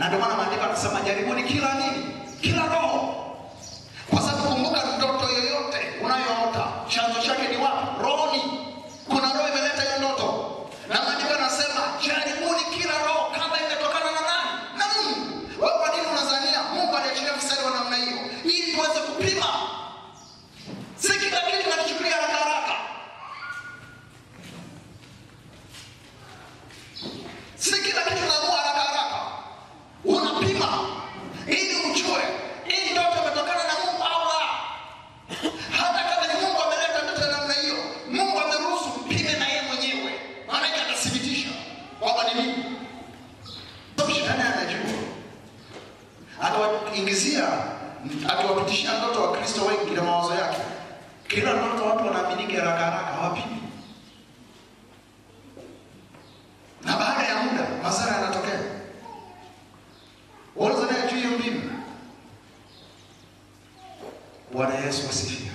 ndio maana maandiko yanasema jaribuni kila nini? Kila roho. Kwa sababu kumbuka, ndoto yoyote unayoota chanzo chake ni wapi? Rohoni. Kuna roho imeleta hiyo ndoto. Na maandiko yanasema jaribuni kila roho kama imetokana na nani? Na Mungu. Wewe kwa nini unadhania Mungu aliachilia mstari wa namna hiyo? Ili tuweze kupima. Si kila kitu tunakichukulia haraka haraka. Si kila kitu tunaamua haraka haraka. Unapima ili ujue hii ndoto imetokana na Mungu au la. Hata kama ni Mungu ameleta ndoto ya namna hiyo, Mungu ameruhusu mpime na yeye mwenyewe. Maana yake atathibitisha kwamba ni nini. Shetani anajua. Atawaingizia, atawapitishia ndoto wa Kristo wengi na mawazo yake. Kila ndoto watu wanaamini haraka haraka, hawapimi. Na baada ya muda madhara yanatokea. Wala zana juu ya mbinu. Bwana Yesu asifiwe.